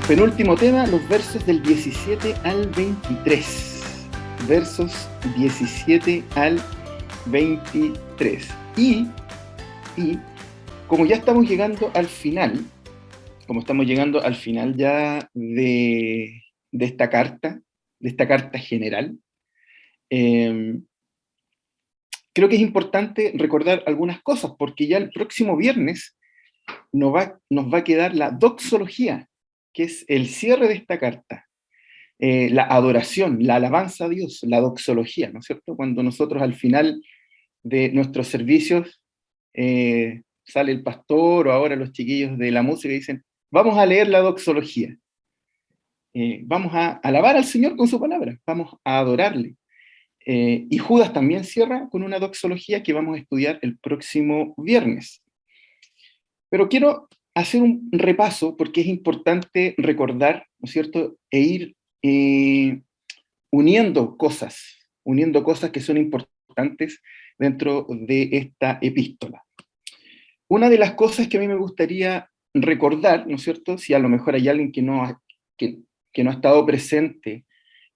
Penúltimo tema, los versos del 17 al 23. Versos 17 al 23. Y como ya estamos llegando al final, ya de esta carta general, creo que es importante recordar algunas cosas, porque ya el próximo viernes nos va a quedar la doxología, que es el cierre de esta carta, la adoración, la alabanza a Dios, la doxología, ¿no es cierto? Cuando nosotros al final de nuestros servicios sale el pastor o ahora los chiquillos de la música y dicen, vamos a leer la doxología, vamos a alabar al Señor con su palabra, vamos a adorarle. Y Judas también cierra con una doxología que vamos a estudiar el próximo viernes. Pero quiero hacer un repaso porque es importante recordar, ¿no es cierto?, e ir uniendo cosas que son importantes dentro de esta epístola. Una de las cosas que a mí me gustaría recordar, ¿no es cierto?, si a lo mejor hay alguien que no ha estado presente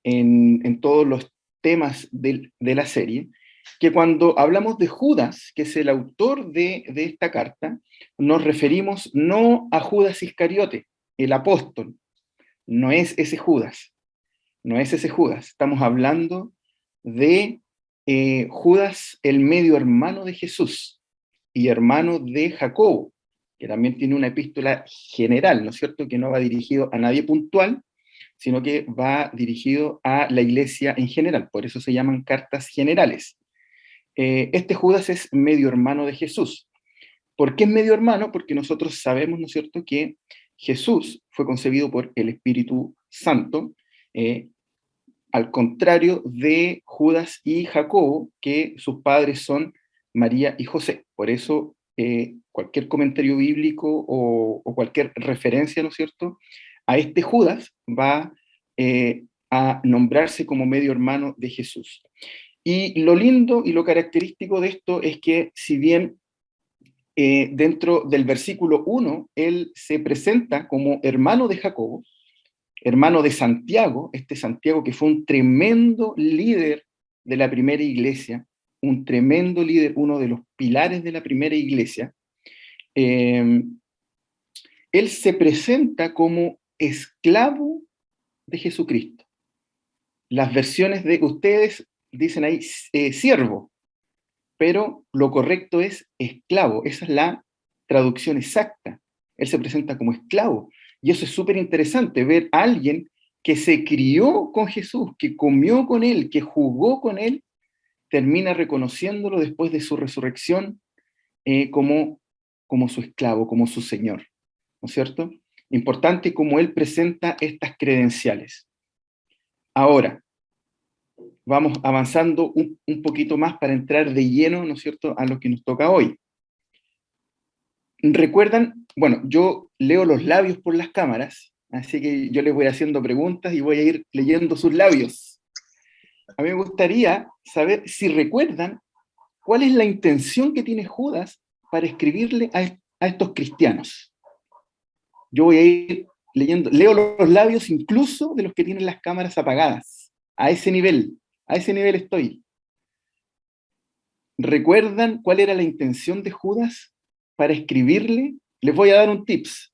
en todos los temas de la serie, que cuando hablamos de Judas, que es el autor de esta carta, nos referimos no a Judas Iscariote, el apóstol, no es ese Judas, estamos hablando de Judas, el medio hermano de Jesús y hermano de Jacobo, que también tiene una epístola general, ¿no es cierto?, que no va dirigido a nadie puntual, sino que va dirigido a la iglesia en general, por eso se llaman cartas generales. Este Judas es medio hermano de Jesús. ¿Por qué es medio hermano? Porque nosotros sabemos, ¿no es cierto?, que Jesús fue concebido por el Espíritu Santo, al contrario de Judas y Jacobo, que sus padres son María y José. Por eso cualquier comentario bíblico o cualquier referencia, ¿no es cierto?, a este Judas va a nombrarse como medio hermano de Jesús. Y lo lindo y lo característico de esto es que si bien dentro del versículo 1 él se presenta como hermano de Jacobo, hermano de Santiago, este Santiago que fue un tremendo líder de la primera iglesia, un tremendo líder, uno de los pilares de la primera iglesia, él se presenta como esclavo de Jesucristo. Las versiones de ustedes dicen ahí siervo, pero lo correcto es esclavo, esa es la traducción exacta. Él se presenta como esclavo, y eso es súper interesante, ver a alguien que se crió con Jesús, que comió con él, que jugó con él, termina reconociéndolo después de su resurrección como su esclavo, como su señor, ¿no es cierto? Importante cómo él presenta estas credenciales. Ahora, vamos avanzando un poquito más para entrar de lleno, ¿no es cierto?, a lo que nos toca hoy. ¿Recuerdan? Bueno, yo leo los labios por las cámaras, así que yo les voy haciendo preguntas y voy a ir leyendo sus labios. A mí me gustaría saber si recuerdan cuál es la intención que tiene Judas para escribirle a estos cristianos. Yo voy a ir leyendo, leo los labios incluso de los que tienen las cámaras apagadas. A ese nivel estoy. ¿Recuerdan cuál era la intención de Judas para escribirle? Les voy a dar un tips.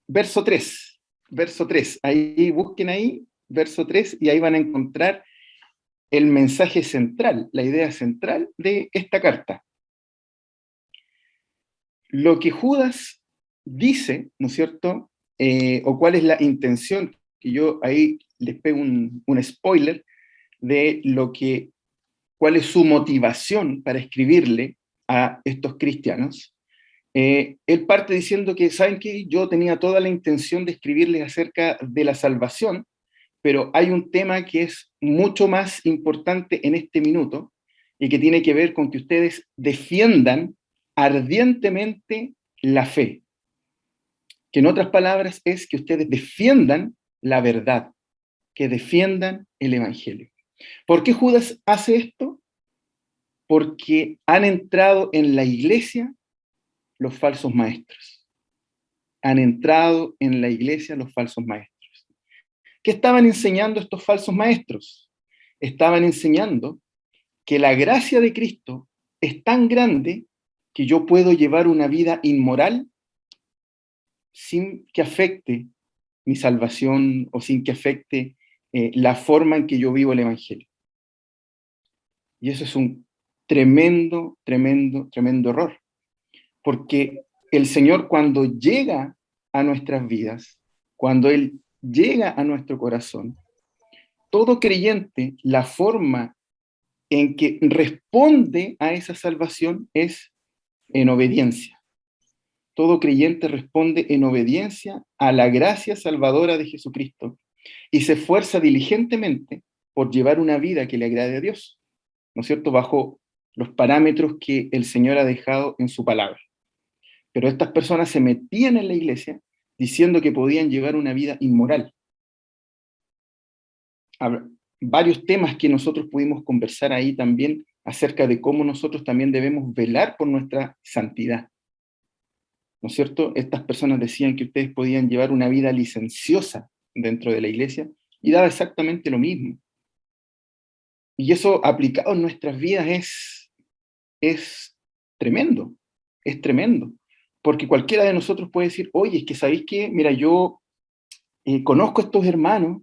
Verso 3. Ahí busquen ahí, verso 3, y ahí van a encontrar el mensaje central, la idea central de esta carta. Lo que Judas dice, ¿no es cierto?, o cuál es la intención, que yo ahí les pego un spoiler de cuál es su motivación para escribirle a estos cristianos. Él parte diciendo que, ¿saben qué? Yo tenía toda la intención de escribirles acerca de la salvación, pero hay un tema que es mucho más importante en este minuto y que tiene que ver con que ustedes defiendan ardientemente la fe. Que en otras palabras es que ustedes defiendan la verdad, que defiendan el evangelio. ¿Por qué Judas hace esto? Porque han entrado en la iglesia los falsos maestros. han entrado en la iglesia los falsos maestros. ¿Qué estaban enseñando estos falsos maestros? Estaban enseñando que la gracia de Cristo es tan grande que yo puedo llevar una vida inmoral sin que afecte mi salvación o sin que afecte la forma en que yo vivo el Evangelio. Y eso es un tremendo, tremendo, tremendo error. Porque el Señor, cuando llega a nuestras vidas, cuando Él llega a nuestro corazón, todo creyente, la forma en que responde a esa salvación es en obediencia. Todo creyente responde en obediencia a la gracia salvadora de Jesucristo y se esfuerza diligentemente por llevar una vida que le agrade a Dios, ¿no es cierto?, bajo los parámetros que el Señor ha dejado en su palabra. Pero estas personas se metían en la iglesia diciendo que podían llevar una vida inmoral. Habrá varios temas que nosotros pudimos conversar ahí también acerca de cómo nosotros también debemos velar por nuestra santidad. ¿No es cierto? Estas personas decían que ustedes podían llevar una vida licenciosa dentro de la iglesia y daba exactamente lo mismo. Y eso aplicado en nuestras vidas es tremendo, es tremendo. Porque cualquiera de nosotros puede decir, oye, es que ¿sabéis qué? Mira, yo conozco a estos hermanos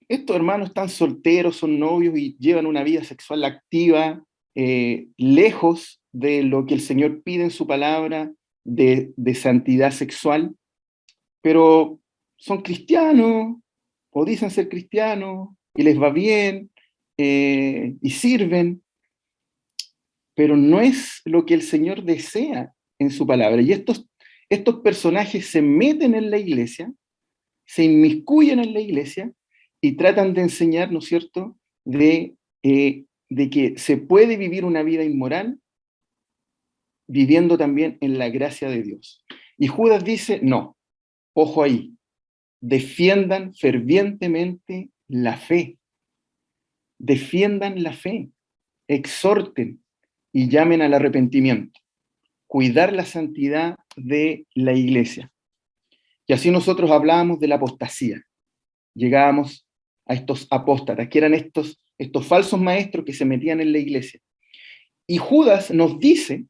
están solteros, son novios y llevan una vida sexual activa, lejos de lo que el Señor pide en su palabra, de santidad sexual, pero son cristianos, o dicen ser cristianos, y les va bien, y sirven, pero no es lo que el Señor desea en su palabra. Y estos personajes se meten en la iglesia, se inmiscuyen en la iglesia y tratan de enseñar, ¿no es cierto?, de que se puede vivir una vida inmoral viviendo también en la gracia de Dios. Y Judas dice, no, ojo ahí, defiendan fervientemente la fe, defiendan la fe, exhorten y llamen al arrepentimiento, cuidar la santidad de la iglesia. Y así nosotros hablábamos de la apostasía. Llegábamos a estos apóstatas, que eran estos falsos maestros que se metían en la iglesia. Y Judas nos dice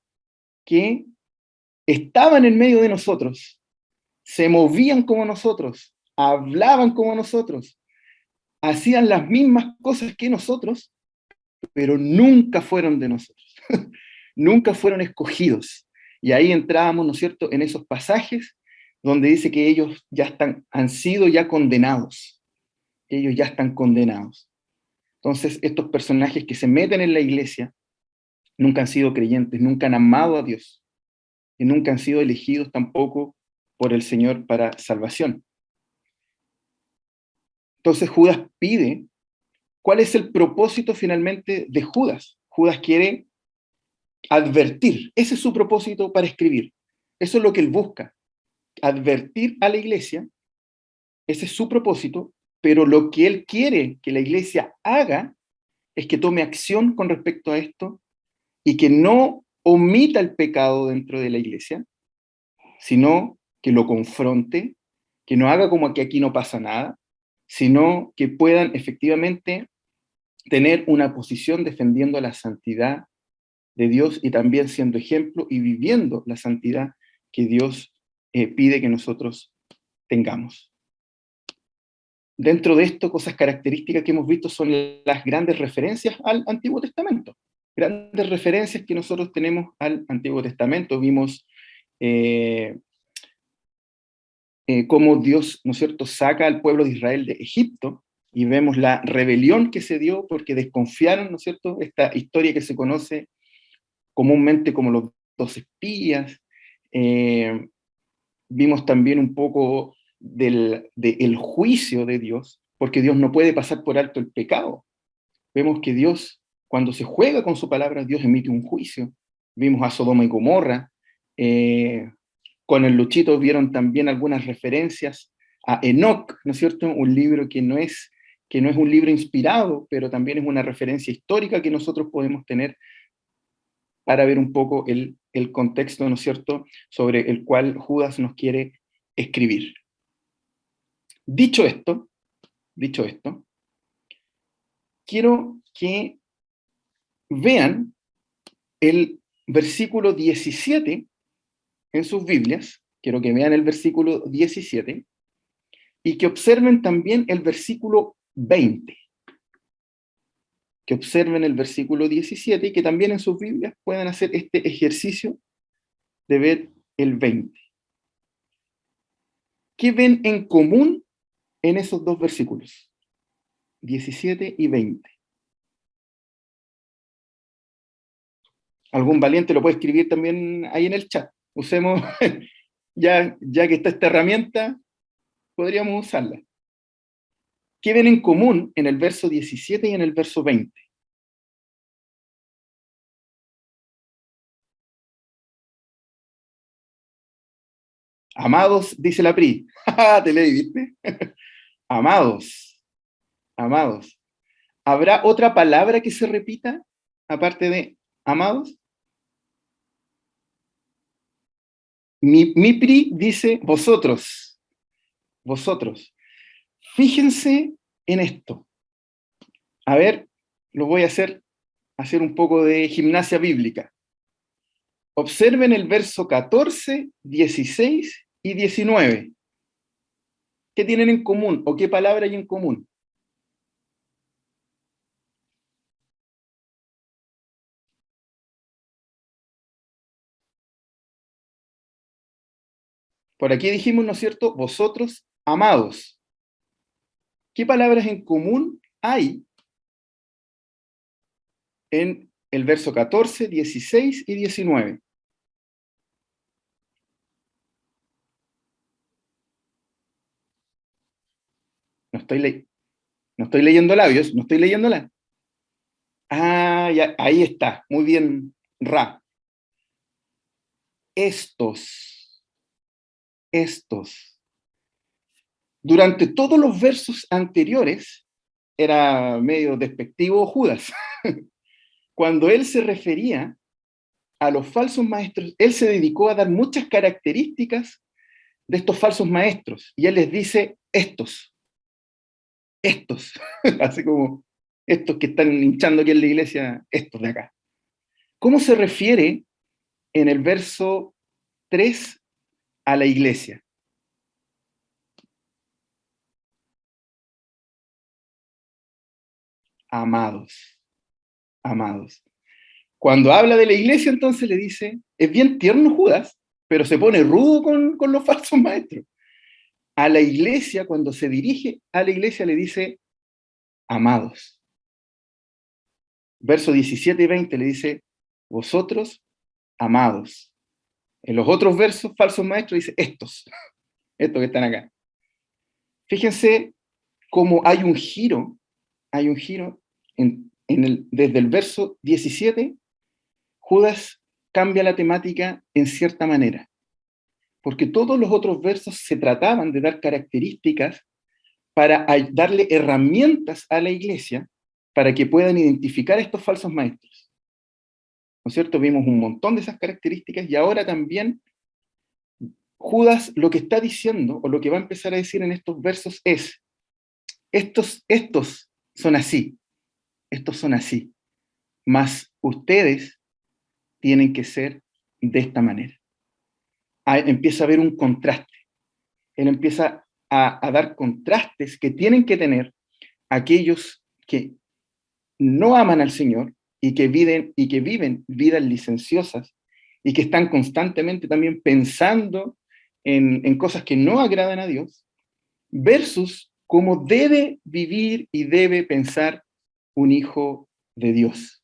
que estaban en medio de nosotros, se movían como nosotros, hablaban como nosotros, hacían las mismas cosas que nosotros, pero nunca fueron de nosotros, nunca fueron escogidos. Y ahí entrábamos, ¿no es cierto?, en esos pasajes donde dice que ellos han sido ya condenados, que ellos ya están condenados. Entonces, estos personajes que se meten en la iglesia nunca han sido creyentes, nunca han amado a Dios, y nunca han sido elegidos tampoco por el Señor para salvación. Entonces Judas pide, ¿cuál es el propósito finalmente de Judas? Judas quiere advertir, ese es su propósito para escribir, eso es lo que él busca, advertir a la iglesia, ese es su propósito, pero lo que él quiere que la iglesia haga es que tome acción con respecto a esto y que no omita el pecado dentro de la iglesia, sino que lo confronte, que no haga como que aquí no pasa nada, sino que puedan efectivamente tener una posición defendiendo la santidad de Dios y también siendo ejemplo y viviendo la santidad que Dios pide que nosotros tengamos. Dentro de esto, cosas características que hemos visto son las grandes referencias al Antiguo Testamento. Grandes referencias que nosotros tenemos al Antiguo Testamento. Vimos cómo Dios, ¿no es cierto?, saca al pueblo de Israel de Egipto, y vemos la rebelión que se dio porque desconfiaron, ¿no es cierto?, esta historia que se conoce comúnmente como los 2 espías. Vimos también un poco del juicio de Dios, porque Dios no puede pasar por alto el pecado. Vemos que Dios, cuando se juega con su palabra, Dios emite un juicio. Vimos a Sodoma y Gomorra. Con el Luchito vieron también algunas referencias a Enoc, ¿no es cierto? Un libro que no es un libro inspirado, pero también es una referencia histórica que nosotros podemos tener para ver un poco el contexto, ¿no es cierto?, sobre el cual Judas nos quiere escribir. Dicho esto, quiero que vean el versículo 17 en sus Biblias, quiero que vean el versículo 17, y que observen también el versículo 20. Que observen el versículo 17 y que también en sus Biblias puedan hacer este ejercicio de ver el 20. ¿Qué ven en común en esos dos versículos? 17 y 20. Algún valiente lo puede escribir también ahí en el chat. Usemos, ya que está esta herramienta, podríamos usarla. ¿Qué ven en común en el verso 17 y en el verso 20? Amados, dice la PRI. Te leí, ¿viste? Amados, amados. ¿Habrá otra palabra que se repita aparte de amados? Mi PRI dice vosotros, vosotros. Fíjense en esto. A ver, lo voy a hacer un poco de gimnasia bíblica. Observen el verso 14, 16 y 19. ¿Qué tienen en común o qué palabra hay en común? Por aquí dijimos, ¿no es cierto? Vosotros, amados. ¿Qué palabras en común hay en el verso 14, 16 y 19? No estoy leyendo labios, no estoy leyendo la. Ah, ya, ahí está. Muy bien, Ra. Estos. Durante todos los versos anteriores, era medio despectivo Judas. Cuando él se refería a los falsos maestros, él se dedicó a dar muchas características de estos falsos maestros. Y él les dice, estos, así como estos que están hinchando aquí en la iglesia, estos de acá. ¿Cómo se refiere en el verso 3 a la iglesia? Amados, amados. Cuando habla de la iglesia, entonces le dice, es bien tierno Judas, pero se pone rudo con los falsos maestros. A la iglesia, cuando se dirige a la iglesia, le dice, amados. Verso 17 y 20 le dice, vosotros, amados. En los otros versos, falsos maestros, dice, estos que están acá. Fíjense cómo hay un giro desde el verso 17, Judas cambia la temática en cierta manera, porque todos los otros versos se trataban de dar características para darle herramientas a la iglesia para que puedan identificar a estos falsos maestros. ¿No es cierto? Vimos un montón de esas características y ahora también Judas lo que está diciendo, o lo que va a empezar a decir en estos versos es, estos son así, mas ustedes tienen que ser de esta manera. Empieza a haber un contraste. Él empieza a dar contrastes que tienen que tener aquellos que no aman al Señor y que viven vidas licenciosas y que están constantemente también pensando en cosas que no agradan a Dios, versus cómo debe vivir y debe pensar un hijo de Dios.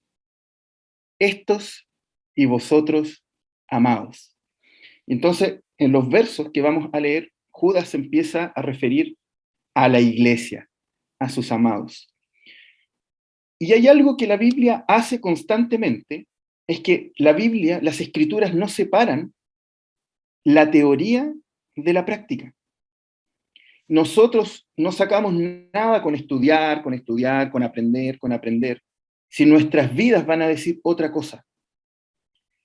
Estos y vosotros, amados. Entonces, en los versos que vamos a leer, Judas se empieza a referir a la iglesia, a sus amados. Y hay algo que la Biblia hace constantemente, es que la Biblia, las escrituras no separan la teoría de la práctica. Nosotros no sacamos nada con estudiar, con aprender, si nuestras vidas van a decir otra cosa.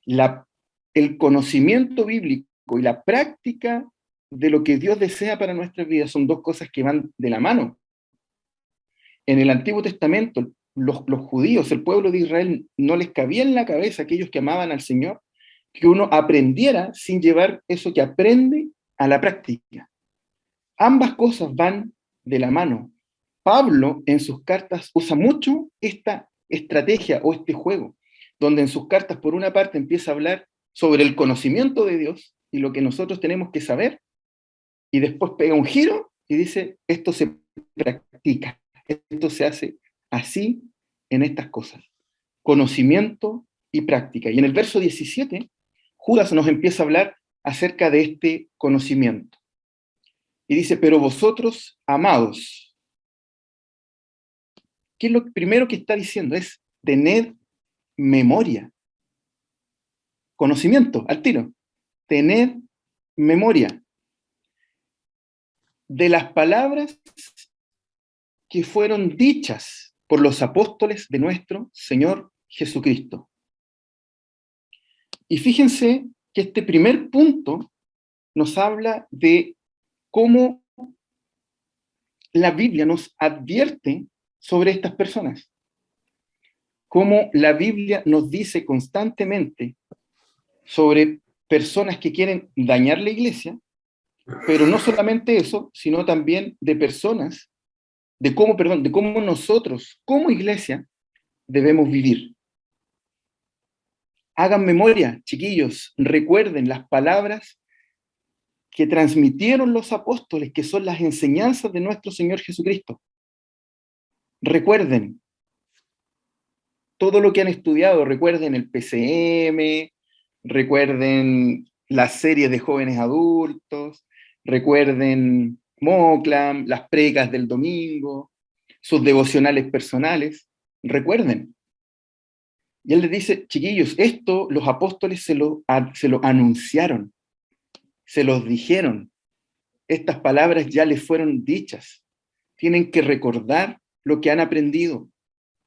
La, el conocimiento bíblico y la práctica de lo que Dios desea para nuestras vidas son dos cosas que van de la mano. En el Antiguo Testamento, los judíos, el pueblo de Israel, no les cabía en la cabeza, aquellos que amaban al Señor, que uno aprendiera sin llevar eso que aprende a la práctica. Ambas cosas van de la mano. Pablo en sus cartas usa mucho esta estrategia o este juego, donde en sus cartas por una parte empieza a hablar sobre el conocimiento de Dios y lo que nosotros tenemos que saber, y después pega un giro y dice, esto se practica, esto se hace así en estas cosas, conocimiento y práctica. Y en el verso 17, Judas nos empieza a hablar acerca de este conocimiento. Y dice, pero vosotros, amados, ¿qué es lo primero que está diciendo? Es tened memoria. Conocimiento, al tiro. Tened memoria de las palabras que fueron dichas por los apóstoles de nuestro Señor Jesucristo. Y fíjense que este primer punto nos habla de cómo la Biblia nos advierte sobre estas personas. Cómo la Biblia nos dice constantemente sobre personas que quieren dañar la iglesia, pero no solamente eso, sino también de personas, de cómo nosotros, como iglesia, debemos vivir. Hagan memoria, chiquillos, recuerden las palabras que transmitieron los apóstoles, que son las enseñanzas de nuestro Señor Jesucristo. Recuerden todo lo que han estudiado, recuerden el PCM, recuerden las series de jóvenes adultos, recuerden Moclam, las precas del domingo, sus devocionales personales, recuerden. Y él les dice, chiquillos, esto los apóstoles se lo anunciaron, se los dijeron, estas palabras ya les fueron dichas, tienen que recordar lo que han aprendido,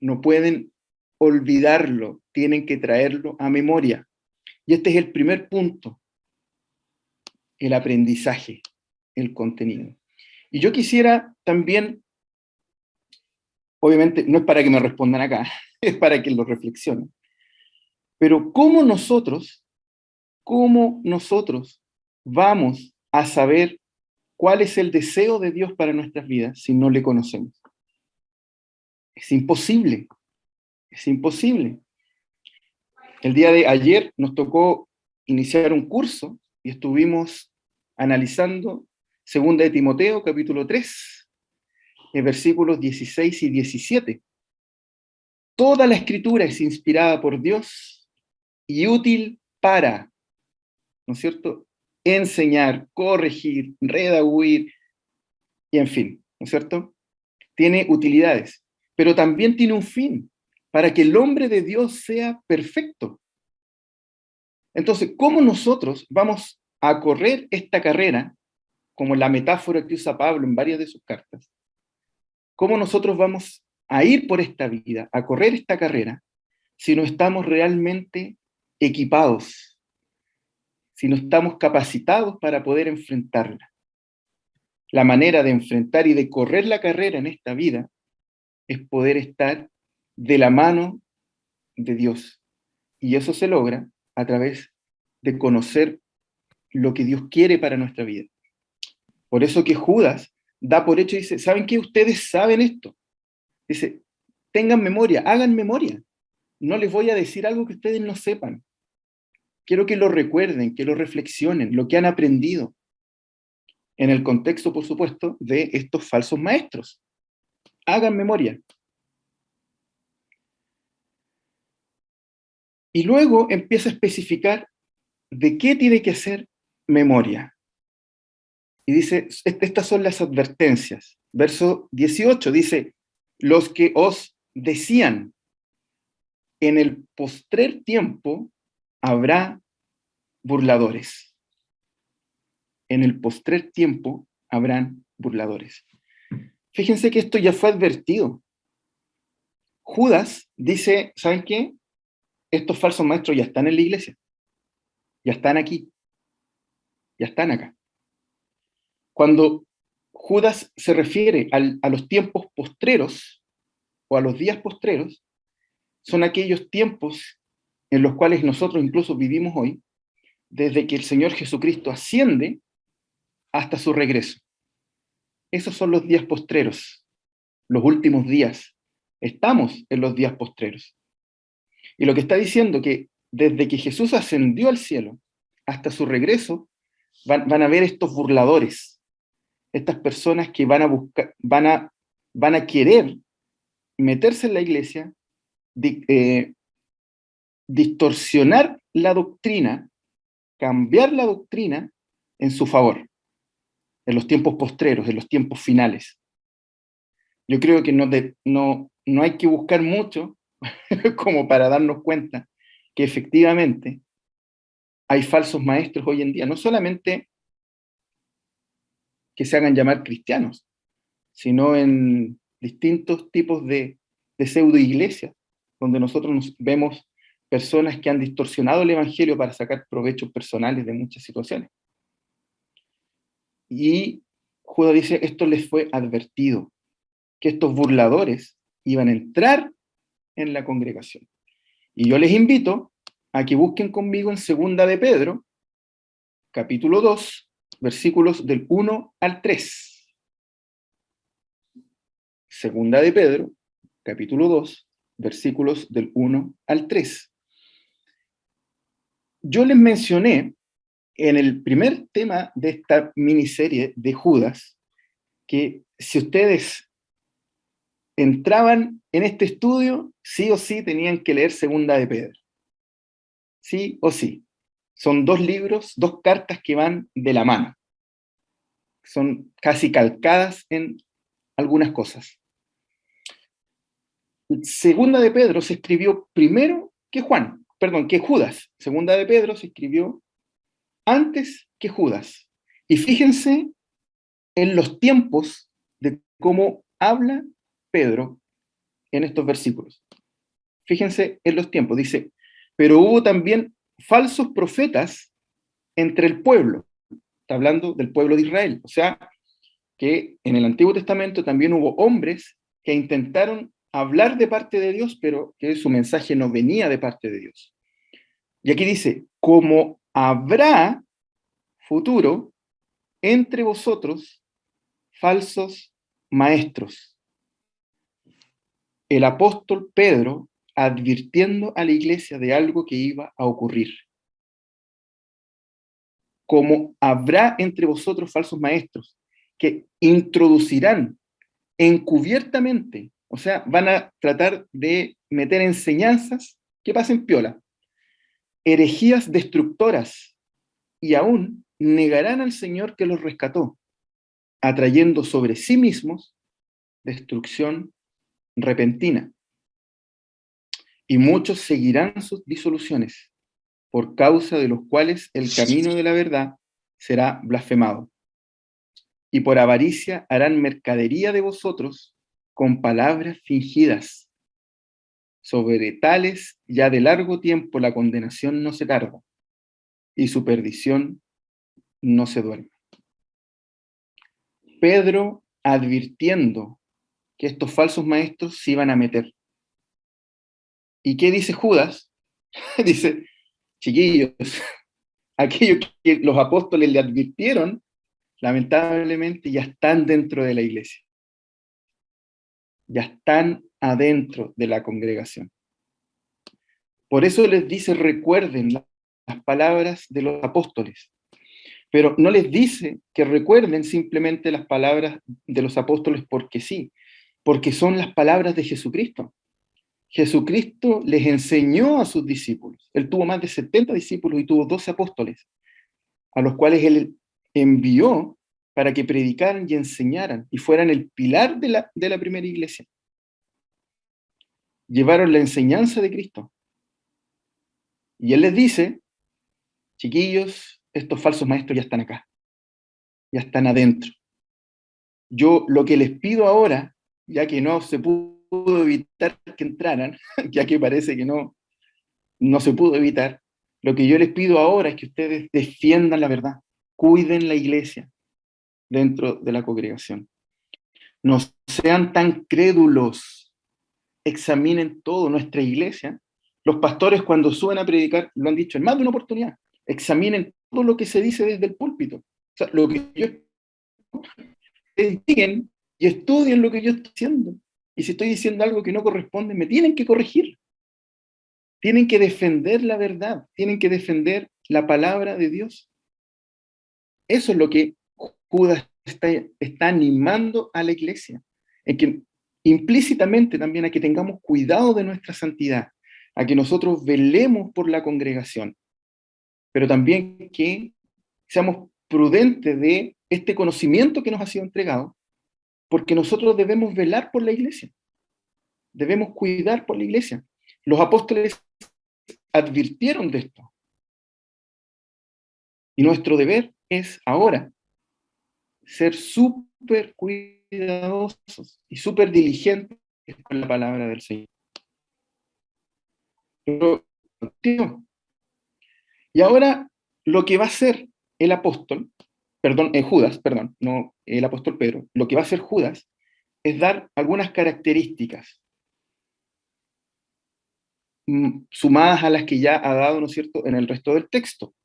no pueden olvidarlo, tienen que traerlo a memoria. Y este es el primer punto, el aprendizaje, el contenido. Y yo quisiera también, obviamente no es para que me respondan acá, es para que lo reflexionen, pero ¿cómo nosotros vamos a saber cuál es el deseo de Dios para nuestras vidas si no le conocemos? Es imposible, es imposible. El día de ayer nos tocó iniciar un curso y estuvimos analizando 2 de Timoteo, capítulo 3, versículos 16 y 17. Toda la escritura es inspirada por Dios y útil para, ¿no es cierto?, enseñar, corregir, redaguir, y en fin, ¿no es cierto? Tiene utilidades, pero también tiene un fin, para que el hombre de Dios sea perfecto. Entonces, ¿cómo nosotros vamos a correr esta carrera, como la metáfora que usa Pablo en varias de sus cartas? ¿Cómo nosotros vamos a ir por esta vida, a correr esta carrera, si no estamos realmente equipados, si no estamos capacitados para poder enfrentarla? La manera de enfrentar y de correr la carrera en esta vida es poder estar de la mano de Dios. Y eso se logra a través de conocer lo que Dios quiere para nuestra vida. Por eso que Judas da por hecho y dice, ¿saben qué? Ustedes saben esto. Dice, tengan memoria, hagan memoria. No les voy a decir algo que ustedes no sepan. Quiero que lo recuerden, que lo reflexionen, lo que han aprendido. En el contexto, por supuesto, de estos falsos maestros. Hagan memoria. Y luego empieza a especificar de qué tiene que hacer memoria. Y dice, estas son las advertencias. Verso 18 dice, los que os decían, en el postrer tiempo habrá burladores. En el postrer tiempo habrán burladores. Fíjense que esto ya fue advertido. Judas dice, ¿saben qué? Estos falsos maestros ya están en la iglesia. ya están aquí, ya están acá. Cuando Judas se refiere a los tiempos postreros o a los días postreros, son aquellos tiempos en los cuales nosotros incluso vivimos hoy, desde que el Señor Jesucristo asciende hasta su regreso. Esos son los días postreros, los últimos días. Estamos en los días postreros. Y lo que está diciendo que desde que Jesús ascendió al cielo hasta su regreso, van a ver estos burladores, estas personas que van a buscar, van a querer meterse en la iglesia, distorsionar la doctrina, cambiar la doctrina en su favor, en los tiempos postreros, en los tiempos finales. Yo creo que no hay que buscar mucho como para darnos cuenta que efectivamente hay falsos maestros hoy en día, no solamente que se hagan llamar cristianos, sino en distintos tipos de pseudo iglesias, donde nosotros vemos personas que han distorsionado el evangelio para sacar provechos personales de muchas situaciones. Y Judas dice, esto les fue advertido, que estos burladores iban a entrar en la congregación. Y yo les invito a que busquen conmigo en Segunda de Pedro, capítulo 2, versículos del 1 al 3. Segunda de Pedro, capítulo 2, versículos del 1 al 3. Yo les mencioné en el primer tema de esta miniserie de Judas, que si ustedes entraban en este estudio, sí o sí tenían que leer Segunda de Pedro. Sí o sí. Son dos libros, dos cartas que van de la mano. Son casi calcadas en algunas cosas. Segunda de Pedro se escribió primero que Judas. Segunda de Pedro se escribió antes que Judas. Y fíjense en los tiempos de cómo habla Pedro en estos versículos. Fíjense en los tiempos. Dice, pero hubo también falsos profetas entre el pueblo. Está hablando del pueblo de Israel. O sea, que en el Antiguo Testamento también hubo hombres que intentaron hablar de parte de Dios, pero que su mensaje no venía de parte de Dios. Y aquí dice, como habrá futuro entre vosotros falsos maestros. El apóstol Pedro advirtiendo a la iglesia de algo que iba a ocurrir. Como habrá entre vosotros falsos maestros que introducirán encubiertamente, o sea, van a tratar de meter enseñanzas que pasen piola, herejías destructoras, y aún negarán al Señor que los rescató, atrayendo sobre sí mismos destrucción repentina. Y muchos seguirán sus disoluciones, por causa de los cuales el camino de la verdad será blasfemado. Y por avaricia harán mercadería de vosotros con palabras fingidas. Sobre tales ya de largo tiempo la condenación no se tarda, y su perdición no se duerme. Pedro advirtiendo que estos falsos maestros se iban a meter. ¿Y qué dice Judas? Dice, chiquillos, aquellos que los apóstoles le advirtieron, lamentablemente ya están dentro de la iglesia. Ya están adentro de la congregación. Por eso les dice, recuerden las palabras de los apóstoles. Pero no les dice que recuerden simplemente las palabras de los apóstoles porque sí, porque son las palabras de Jesucristo. Jesucristo les enseñó a sus discípulos. Él tuvo más de 70 discípulos y tuvo 12 apóstoles, a los cuales él envió para que predicaran y enseñaran y fueran el pilar de la primera iglesia. Llevaron la enseñanza de Cristo. Y él les dice, chiquillos, estos falsos maestros ya están acá, ya están adentro. Yo lo que les pido ahora, ya que no se pudo evitar que entraran, ya que parece que no se pudo evitar, Lo que yo les pido ahora es que ustedes defiendan la verdad, cuiden la iglesia dentro de la congregación. No sean tan crédulos, examinen todo. Nuestra iglesia, los pastores cuando suben a predicar, lo han dicho en más de una oportunidad, examinen todo lo que se dice desde el púlpito. O sea, lo que yo investiguen y estudien lo que yo estoy diciendo. Y si estoy diciendo algo que no corresponde, me tienen que corregir. Tienen que defender la verdad, tienen que defender la palabra de Dios. Eso es lo que Judas está animando a la iglesia, en que implícitamente también a que tengamos cuidado de nuestra santidad, a que nosotros velemos por la congregación, pero también que seamos prudentes de este conocimiento que nos ha sido entregado, porque nosotros debemos velar por la iglesia, debemos cuidar por la iglesia. Los apóstoles advirtieron de esto, y nuestro deber es ahora ser súper cuidadosos y súper diligentes con la palabra del Señor. Y ahora lo que va a hacer el apóstol, Judas, no el apóstol Pedro, lo que va a hacer Judas es dar algunas características sumadas a las que ya ha dado, ¿no es cierto?, en el resto del texto.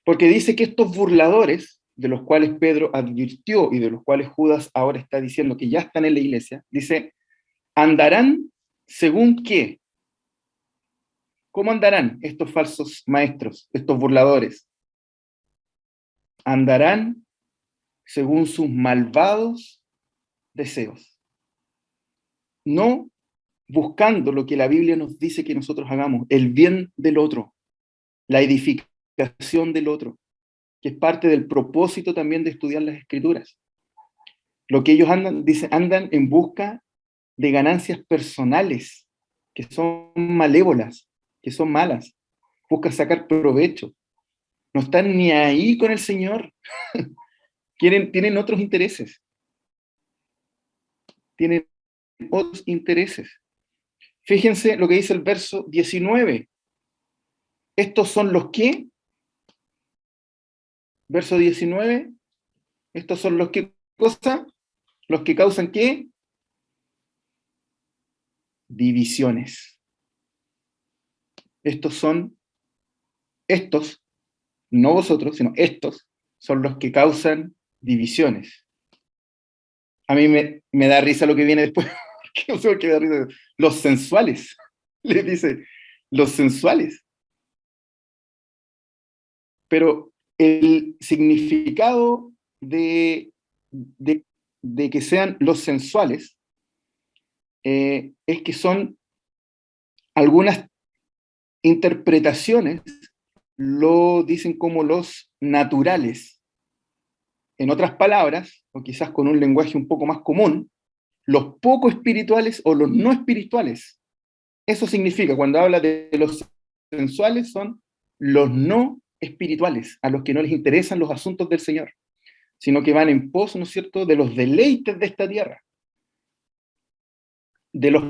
Porque dice que estos burladores, de los cuales Pedro advirtió y de los cuales Judas ahora está diciendo que ya están en la iglesia, dice, andarán según qué. ¿Cómo andarán estos falsos maestros, estos burladores? Andarán según sus malvados deseos, no buscando lo que la Biblia nos dice que nosotros hagamos, el bien del otro, la edificación del otro, que es parte del propósito también de estudiar las Escrituras. Lo que ellos andan en busca de ganancias personales, que son malévolas, que son malas, buscan sacar provecho, no están ni ahí con el Señor, tienen otros intereses, tienen otros intereses. Fíjense lo que dice el verso 19. Estos son los que, verso 19, estos son los que cosa, los que causan ¿qué? Divisiones. Estos, no vosotros, sino estos, son los que causan divisiones. A mí me da risa lo que viene después, porque no sé por qué me da risa. Los sensuales, les dice, los sensuales. Pero el significado de que sean los sensuales es que son algunas interpretaciones, lo dicen como los naturales. En otras palabras, o quizás con un lenguaje un poco más común, los poco espirituales o los no espirituales. Eso significa, cuando habla de los sensuales, son los no espirituales, a los que no les interesan los asuntos del Señor, sino que van en pos, ¿no es cierto?, de los deleites de esta tierra, de los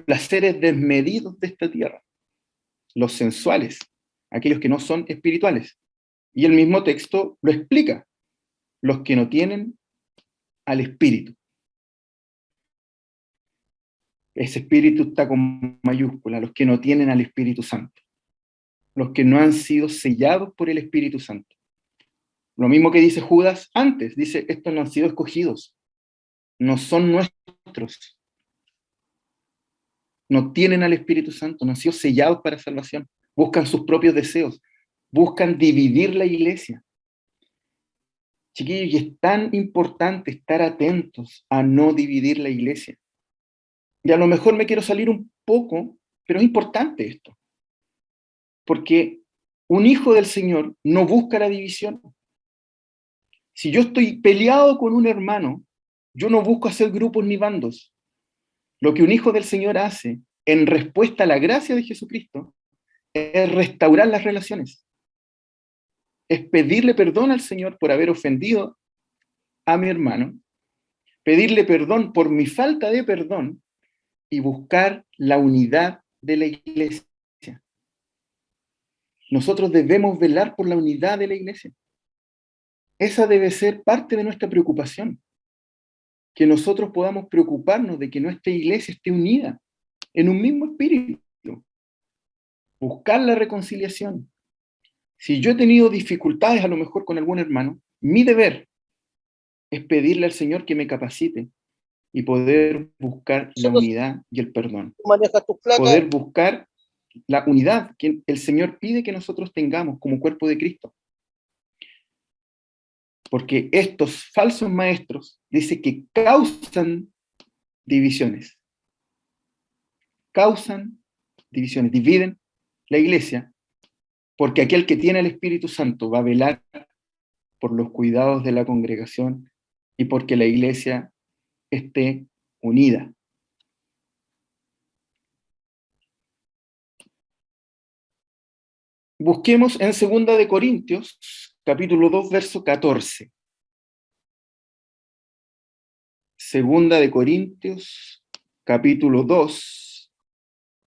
placeres desmedidos de esta tierra, los sensuales, aquellos que no son espirituales. Y el mismo texto lo explica, los que no tienen al Espíritu. Ese Espíritu está con mayúscula, los que no tienen al Espíritu Santo, los que no han sido sellados por el Espíritu Santo. Lo mismo que dice Judas antes, dice, estos no han sido escogidos, no son nuestros, no tienen al Espíritu Santo, no han sido sellados para salvación, buscan sus propios deseos, buscan dividir la iglesia. Chiquillos, y es tan importante estar atentos a no dividir la iglesia. Y a lo mejor me quiero salir un poco, pero es importante esto, porque un hijo del Señor no busca la división. Si yo estoy peleado con un hermano, yo no busco hacer grupos ni bandos. Lo que un hijo del Señor hace en respuesta a la gracia de Jesucristo es restaurar las relaciones. Es pedirle perdón al Señor por haber ofendido a mi hermano, pedirle perdón por mi falta de perdón y buscar la unidad de la iglesia. Nosotros debemos velar por la unidad de la iglesia. Esa debe ser parte de nuestra preocupación, que nosotros podamos preocuparnos de que nuestra iglesia esté unida en un mismo espíritu, buscar la reconciliación. Si yo he tenido dificultades a lo mejor con algún hermano, mi deber es pedirle al Señor que me capacite y poder buscar la unidad y el perdón. Manejas tus placas. Poder buscar la unidad que el Señor pide que nosotros tengamos como cuerpo de Cristo. Porque estos falsos maestros dice que causan divisiones. Causan divisiones, dividen la iglesia, porque aquel que tiene el Espíritu Santo va a velar por los cuidados de la congregación y porque la iglesia esté unida. Busquemos en 2 de Corintios, capítulo 2, verso 14. 2 de Corintios, capítulo 2,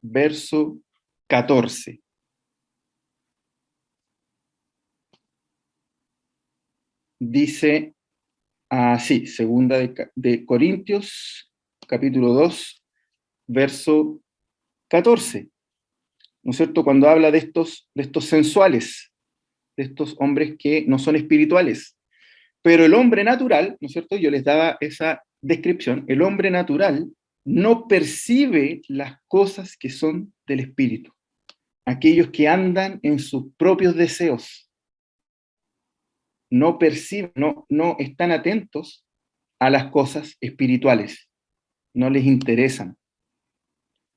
verso 14. Dice así, 2 de Corintios, capítulo 2, verso 14. ¿No es cierto? Cuando habla de estos sensuales, de estos hombres que no son espirituales. Pero el hombre natural, ¿no es cierto? Yo les daba esa descripción. El hombre natural no percibe las cosas que son del espíritu. Aquellos que andan en sus propios deseos. No perciben, no están atentos a las cosas espirituales. No les interesan.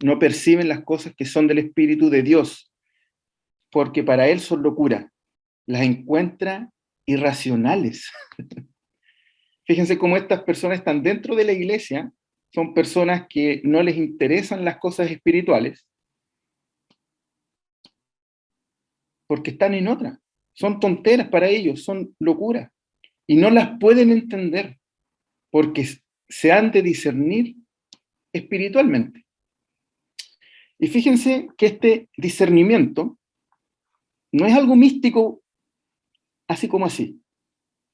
No perciben las cosas que son del Espíritu de Dios, porque para él son locura. Las encuentra irracionales. Fíjense cómo estas personas están dentro de la iglesia, son personas que no les interesan las cosas espirituales, porque están en otra. Son tonteras para ellos, son locuras, y no las pueden entender, porque se han de discernir espiritualmente. Y fíjense que este discernimiento no es algo místico así como así.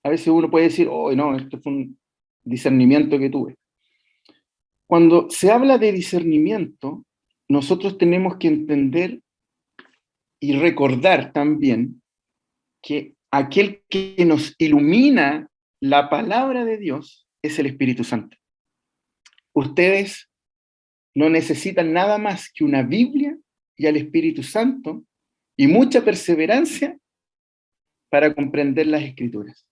A veces uno puede decir, oh, no, esto fue un discernimiento que tuve. Cuando se habla de discernimiento, nosotros tenemos que entender y recordar también que aquel que nos ilumina la palabra de Dios es el Espíritu Santo. Ustedes no necesitan nada más que una Biblia y al Espíritu Santo y mucha perseverancia para comprender las Escrituras.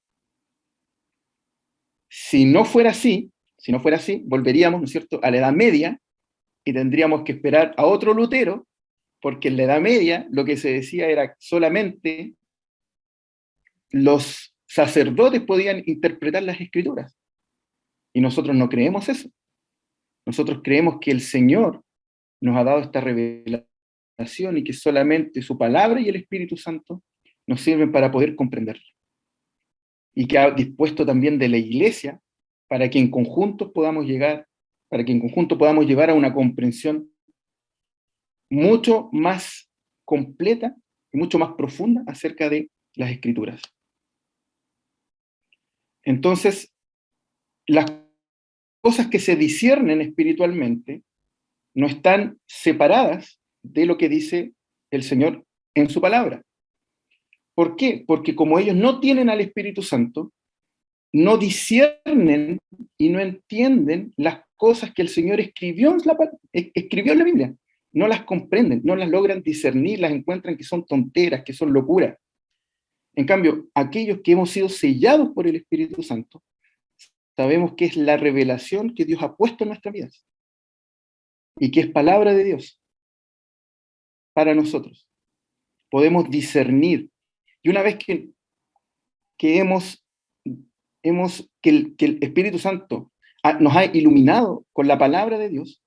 Si no fuera así, volveríamos, ¿no es cierto?, a la Edad Media y tendríamos que esperar a otro Lutero, porque en la Edad Media lo que se decía era solamente los sacerdotes podían interpretar las Escrituras. Y nosotros no creemos eso. Nosotros creemos que el Señor nos ha dado esta revelación y que solamente su palabra y el Espíritu Santo nos sirven para poder comprenderla. Y que ha dispuesto también de la Iglesia para que en conjunto podamos llegar a una comprensión mucho más completa y mucho más profunda acerca de las Escrituras. Entonces, las cosas que se disciernen espiritualmente no están separadas de lo que dice el Señor en su palabra. ¿Por qué? Porque como ellos no tienen al Espíritu Santo, no disciernen y no entienden las cosas que el Señor escribió en la Biblia. No las comprenden, no las logran discernir, las encuentran que son tonteras, que son locuras. En cambio, aquellos que hemos sido sellados por el Espíritu Santo, sabemos que es la revelación que Dios ha puesto en nuestras vidas y que es palabra de Dios para nosotros. Podemos discernir. Y una vez que el Espíritu Santo nos ha iluminado con la palabra de Dios,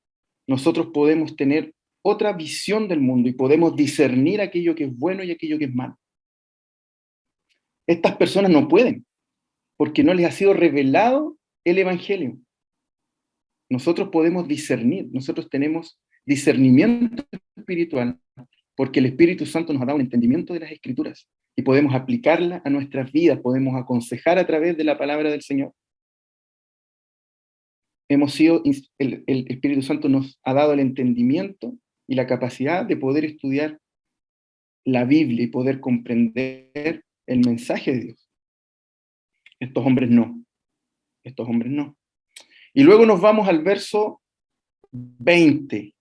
nosotros podemos tener otra visión del mundo y podemos discernir aquello que es bueno y aquello que es malo. Estas personas no pueden, porque no les ha sido revelado el Evangelio. Nosotros podemos discernir, nosotros tenemos discernimiento espiritual porque el Espíritu Santo nos ha dado un entendimiento de las Escrituras y podemos aplicarla a nuestras vidas, podemos aconsejar a través de la palabra del Señor. El Espíritu Santo nos ha dado el entendimiento y la capacidad de poder estudiar la Biblia y poder comprender el mensaje de Dios. Estos hombres no. Estos hombres no. Y luego nos vamos al verso 20.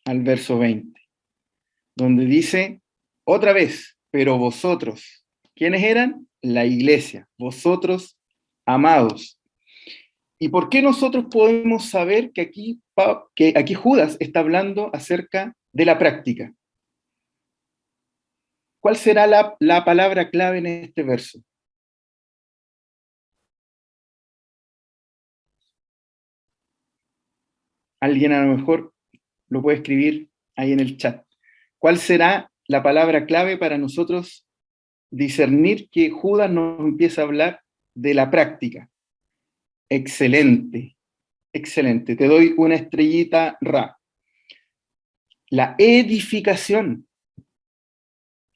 Al verso 20. Donde dice, otra vez, pero vosotros, ¿quiénes eran? La iglesia. Vosotros, amados. ¿Y por qué nosotros podemos saber que aquí Judas está hablando acerca de la práctica? ¿Cuál será la palabra clave en este verso? Alguien a lo mejor lo puede escribir ahí en el chat. ¿Cuál será la palabra clave para nosotros discernir que Judas nos empieza a hablar de la práctica? Excelente, excelente. Te doy una estrellita Ra. La edificación.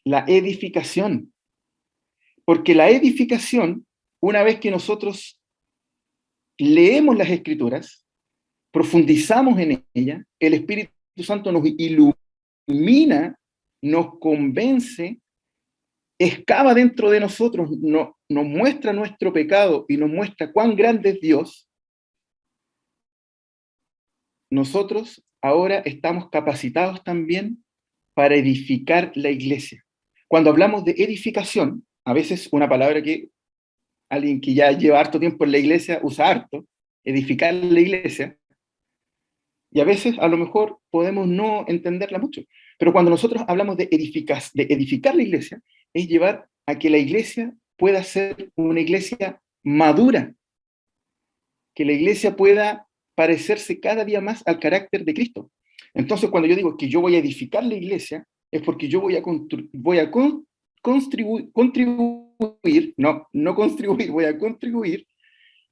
La edificación. Porque la edificación, una vez que nosotros leemos las Escrituras, profundizamos en ella, el Espíritu Santo nos ilumina, nos convence, excava dentro de nosotros, nos muestra nuestro pecado y nos muestra cuán grande es Dios. Nosotros ahora estamos capacitados también para edificar la iglesia. Cuando hablamos de edificación, a veces una palabra que alguien que ya lleva harto tiempo en la iglesia usa harto, edificar la iglesia, y a veces a lo mejor podemos no entenderla mucho. Pero cuando nosotros hablamos de edificar la iglesia, es llevar a que la iglesia pueda ser una iglesia madura, que la iglesia pueda parecerse cada día más al carácter de Cristo. Entonces, cuando yo digo que yo voy a edificar la iglesia, es porque yo voy a contribuir, no contribuir, voy a contribuir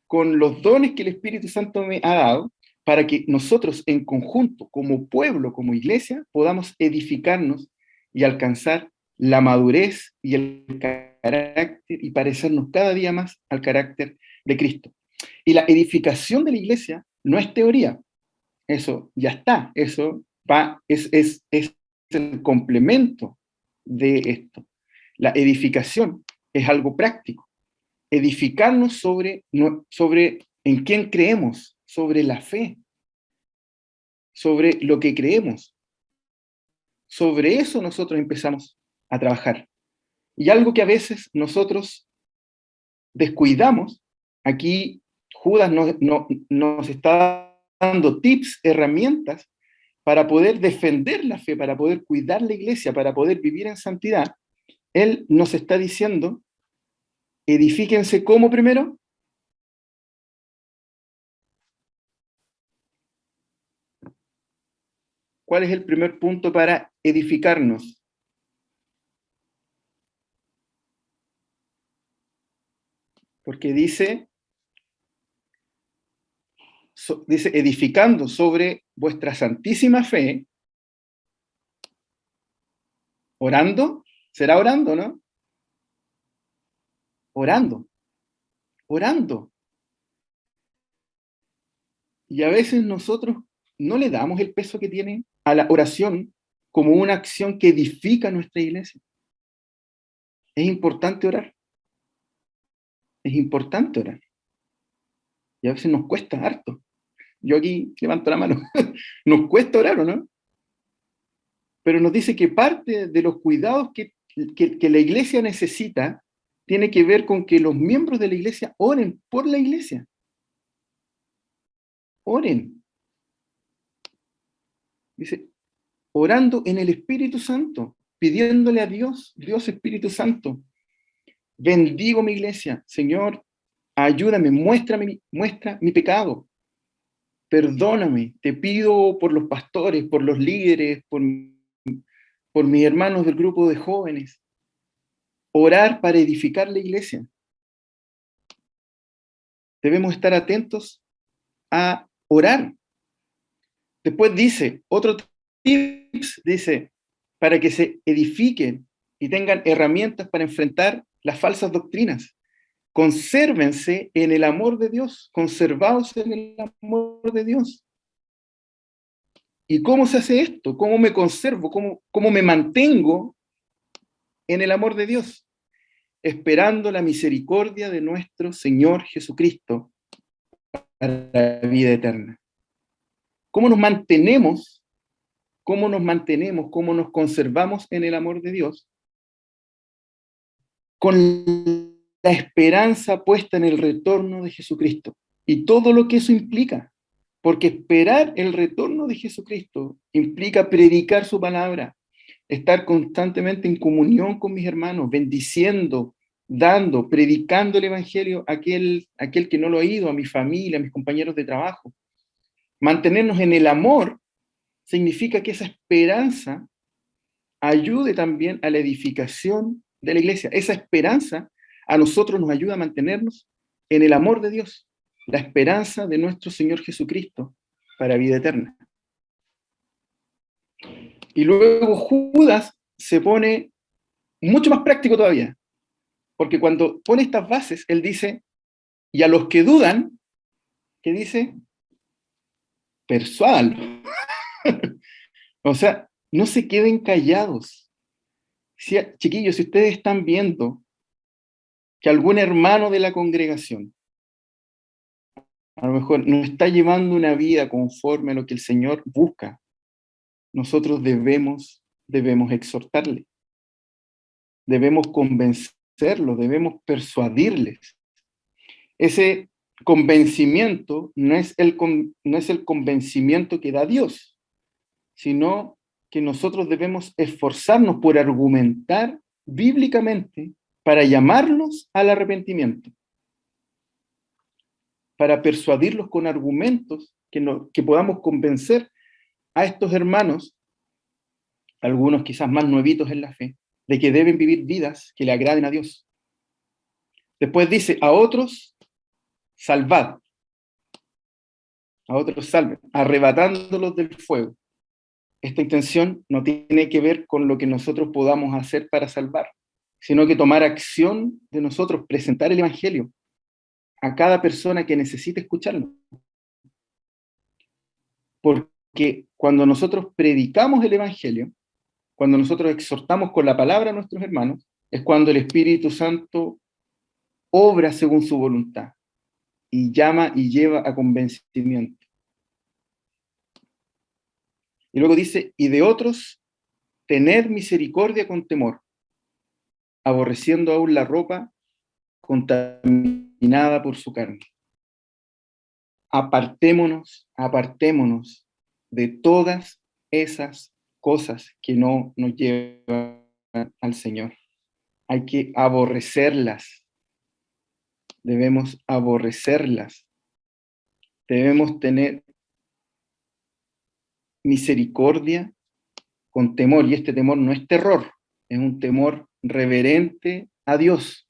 con los dones que el Espíritu Santo me ha dado para que nosotros en conjunto, como pueblo, como iglesia, podamos edificarnos y alcanzar la madurez y el carácter y parecernos cada día más al carácter de Cristo. Y la edificación de la iglesia no es teoría, eso ya está, eso es el complemento de esto. La edificación es algo práctico, edificarnos sobre en quién creemos, sobre la fe, sobre lo que creemos. Sobre eso nosotros empezamos a trabajar. Y algo que a veces nosotros descuidamos, aquí Judas nos está dando tips, herramientas para poder defender la fe, para poder cuidar la iglesia, para poder vivir en santidad. Él nos está diciendo, edifíquense ¿cómo primero? ¿Cuál es el primer punto para edificarnos? Porque dice edificando sobre vuestra santísima fe, orando, será orando, ¿no? Orando, orando. Y a veces nosotros no le damos el peso que tiene a la oración como una acción que edifica nuestra iglesia. Es importante orar. Es importante orar. Y a veces nos cuesta harto. Yo aquí levanto la mano. Nos cuesta orar, ¿o no? Pero nos dice que parte de los cuidados que la iglesia necesita tiene que ver con que los miembros de la iglesia oren por la iglesia. Oren. Dice, orando en el Espíritu Santo, pidiéndole a Dios, Dios Espíritu Santo, bendigo mi iglesia, Señor, ayúdame, muestra mi pecado, perdóname, te pido por los pastores, por los líderes, por mis hermanos del grupo de jóvenes, orar para edificar la iglesia. Debemos estar atentos a orar. Después dice, otro tips, dice, para que se edifiquen y tengan herramientas para enfrentar las falsas doctrinas. Consérvense en el amor de Dios, conservaos en el amor de Dios. ¿Y cómo se hace esto? ¿Cómo me conservo? ¿Cómo me mantengo en el amor de Dios? Esperando la misericordia de nuestro Señor Jesucristo para la vida eterna. ¿Cómo nos mantenemos? ¿Cómo nos mantenemos? ¿Cómo nos conservamos en el amor de Dios? Con la esperanza puesta en el retorno de Jesucristo y todo lo que eso implica, porque esperar el retorno de Jesucristo implica predicar su palabra, estar constantemente en comunión con mis hermanos, bendiciendo, dando, predicando el evangelio a aquel que no lo ha oído, a mi familia, a mis compañeros de trabajo. Mantenernos en el amor significa que esa esperanza ayude también a la edificación de la iglesia. Esa esperanza a nosotros nos ayuda a mantenernos en el amor de Dios, la esperanza de nuestro Señor Jesucristo para vida eterna. Y luego Judas se pone mucho más práctico todavía, porque cuando pone estas bases, él dice, y a los que dudan, ¿qué dice? Persuádanlo. O sea, no se queden callados. Si, chiquillos, si ustedes están viendo que algún hermano de la congregación a lo mejor no está llevando una vida conforme a lo que el Señor busca, nosotros debemos exhortarle, debemos convencerlo, debemos persuadirles. Ese convencimiento no es el convencimiento que da Dios, sino que nosotros debemos esforzarnos por argumentar bíblicamente para llamarlos al arrepentimiento, para persuadirlos con argumentos que podamos convencer a estos hermanos, algunos quizás más nuevitos en la fe, de que deben vivir vidas que le agraden a Dios. Después dice, a otros salvad, a otros salven, arrebatándolos del fuego. Esta intención no tiene que ver con lo que nosotros podamos hacer para salvar, sino que tomar acción de nosotros, presentar el Evangelio a cada persona que necesite escucharlo. Porque cuando nosotros predicamos el Evangelio, cuando nosotros exhortamos con la palabra a nuestros hermanos, es cuando el Espíritu Santo obra según su voluntad y llama y lleva a convencimiento. Y luego dice, y de otros, tener misericordia con temor, aborreciendo aún la ropa contaminada por su carne. Apartémonos de todas esas cosas que no nos llevan al Señor. Hay que aborrecerlas. Debemos aborrecerlas. Debemos tener misericordia con temor, y este temor no es terror, es un temor reverente a Dios.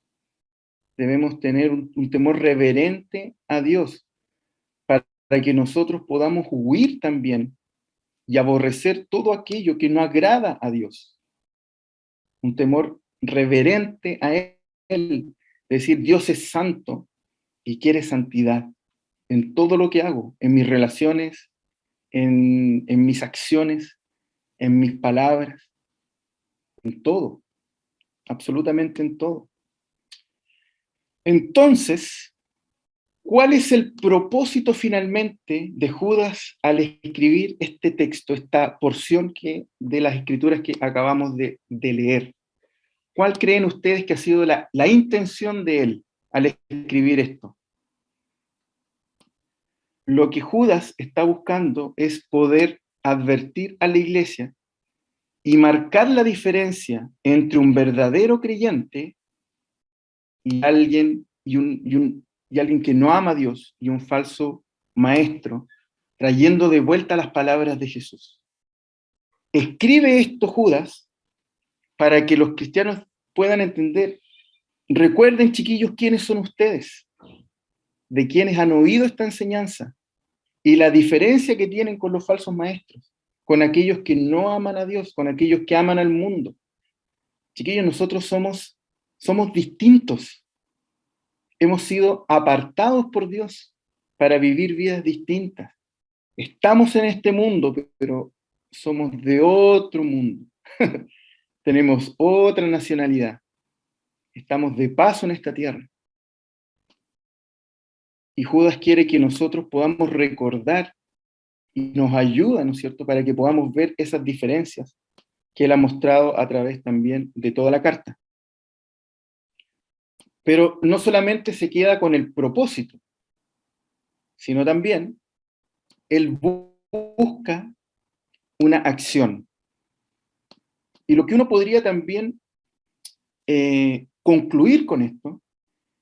Debemos tener un temor reverente a Dios para que nosotros podamos huir también y aborrecer todo aquello que no agrada a Dios. Un temor reverente a Él, es decir, Dios es santo y quiere santidad en todo lo que hago, en mis relaciones, en mis acciones, en mis palabras, en todo, absolutamente en todo. Entonces, ¿cuál es el propósito finalmente de Judas al escribir este texto, esta porción de las escrituras que acabamos de leer? ¿Cuál creen ustedes que ha sido la intención de él al escribir esto? Lo que Judas está buscando es poder advertir a la iglesia y marcar la diferencia entre un verdadero creyente y alguien que no ama a Dios, y un falso maestro, trayendo de vuelta las palabras de Jesús. Escribe esto Judas para que los cristianos puedan entender. Recuerden, chiquillos, quiénes son ustedes, de quienes han oído esta enseñanza y la diferencia que tienen con los falsos maestros, con aquellos que no aman a Dios, con aquellos que aman al mundo. Chiquillos, nosotros somos distintos. Hemos sido apartados por Dios para vivir vidas distintas. Estamos en este mundo, pero somos de otro mundo. Tenemos otra nacionalidad. Estamos de paso en esta tierra. Y Judas quiere que nosotros podamos recordar y nos ayuda, ¿no es cierto?, para que podamos ver esas diferencias que él ha mostrado a través también de toda la carta. Pero no solamente se queda con el propósito, sino también él busca una acción. Y lo que uno podría también concluir con esto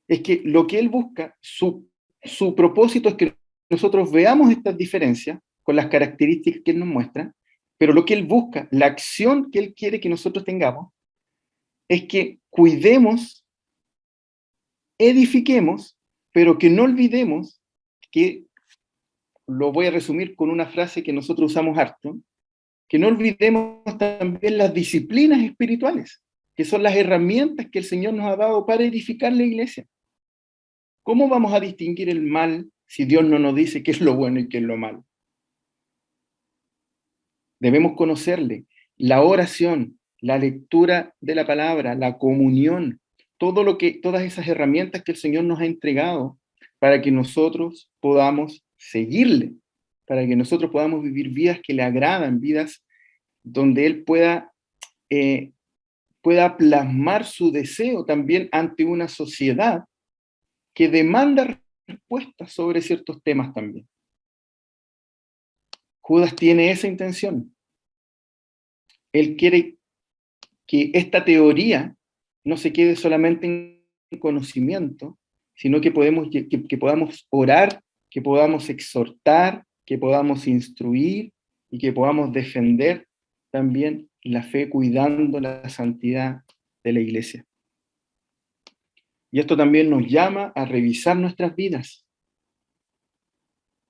es que lo que él busca, su propósito es que nosotros veamos estas diferencias con las características que él nos muestra, pero lo que él busca, la acción que él quiere que nosotros tengamos, es que cuidemos, edifiquemos, pero que no olvidemos que, lo voy a resumir con una frase que nosotros usamos harto, que no olvidemos también las disciplinas espirituales, que son las herramientas que el Señor nos ha dado para edificar la iglesia. ¿Cómo vamos a distinguir el mal si Dios no nos dice qué es lo bueno y qué es lo malo? Debemos conocerle. La oración, la lectura de la palabra, la comunión, todas esas herramientas que el Señor nos ha entregado para que nosotros podamos seguirle, para que nosotros podamos vivir vidas que le agradan, vidas donde Él pueda plasmar su deseo también ante una sociedad que demanda respuestas sobre ciertos temas también. Judas tiene esa intención. Él quiere que esta teoría no se quede solamente en conocimiento, sino que podamos orar, que podamos exhortar, que podamos instruir y que podamos defender también la fe cuidando la santidad de la iglesia. Y esto también nos llama a revisar nuestras vidas.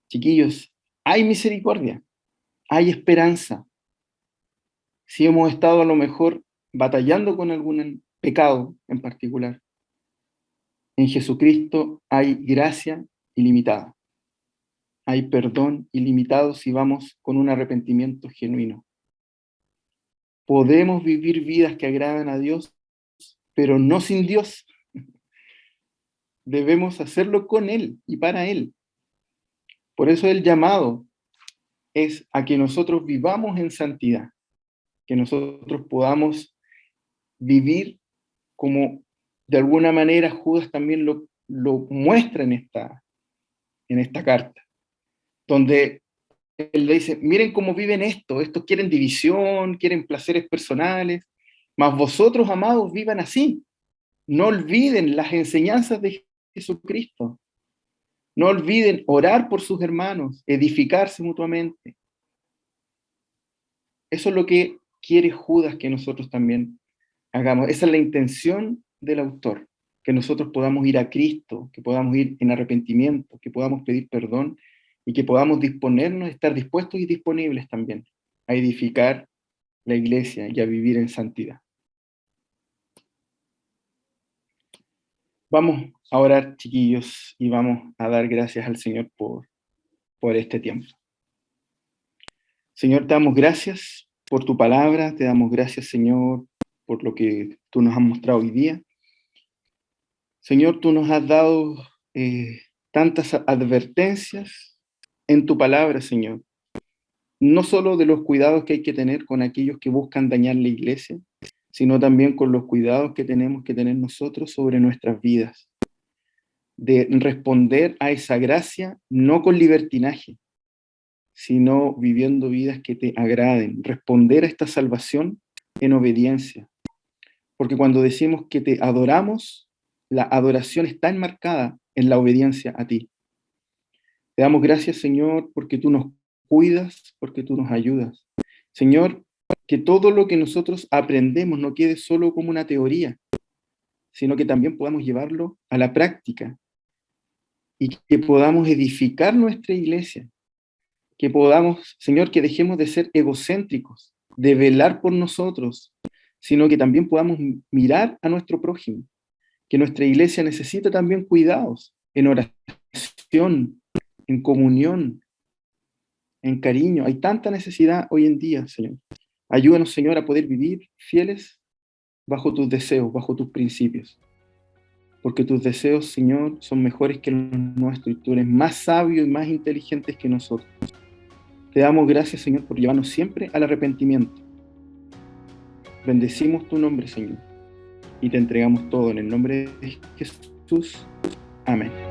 Chiquillos, hay misericordia, hay esperanza. Si hemos estado a lo mejor batallando con algún pecado en particular, en Jesucristo hay gracia ilimitada. Hay perdón ilimitado si vamos con un arrepentimiento genuino. Podemos vivir vidas que agradan a Dios, pero no sin Dios. Debemos hacerlo con Él y para Él. Por eso el llamado es a que nosotros vivamos en santidad, que nosotros podamos vivir como de alguna manera Judas también lo muestra en esta carta, donde él le dice, miren cómo viven estos quieren división, quieren placeres personales, mas vosotros, amados, vivan así. No olviden las enseñanzas de Jesucristo. No olviden orar por sus hermanos, edificarse mutuamente. Eso es lo que quiere Judas que nosotros también hagamos. Esa es la intención del autor, que nosotros podamos ir a Cristo, que podamos ir en arrepentimiento, que podamos pedir perdón y que podamos disponernos, estar dispuestos y disponibles también a edificar la iglesia y a vivir en santidad. Vamos a orar, chiquillos, y vamos a dar gracias al Señor por este tiempo. Señor, te damos gracias por tu palabra, te damos gracias, Señor, por lo que tú nos has mostrado hoy día. Señor, tú nos has dado tantas advertencias en tu palabra, Señor. No solo de los cuidados que hay que tener con aquellos que buscan dañar la iglesia, sino también con los cuidados que tenemos que tener nosotros sobre nuestras vidas. De responder a esa gracia no con libertinaje, sino viviendo vidas que te agraden. Responder a esta salvación en obediencia. Porque cuando decimos que te adoramos, la adoración está enmarcada en la obediencia a ti. Te damos gracias, Señor, porque tú nos cuidas, porque tú nos ayudas. Señor, que todo lo que nosotros aprendemos no quede solo como una teoría, sino que también podamos llevarlo a la práctica y que podamos edificar nuestra iglesia, que podamos, Señor, que dejemos de ser egocéntricos, de velar por nosotros, sino que también podamos mirar a nuestro prójimo, que nuestra iglesia necesita también cuidados en oración, en comunión, en cariño. Hay tanta necesidad hoy en día, Señor. Ayúdanos, Señor, a poder vivir fieles bajo tus deseos, bajo tus principios. Porque tus deseos, Señor, son mejores que los nuestros y tú eres más sabio y más inteligente que nosotros. Te damos gracias, Señor, por llevarnos siempre al arrepentimiento. Bendecimos tu nombre, Señor, y te entregamos todo en el nombre de Jesús. Amén.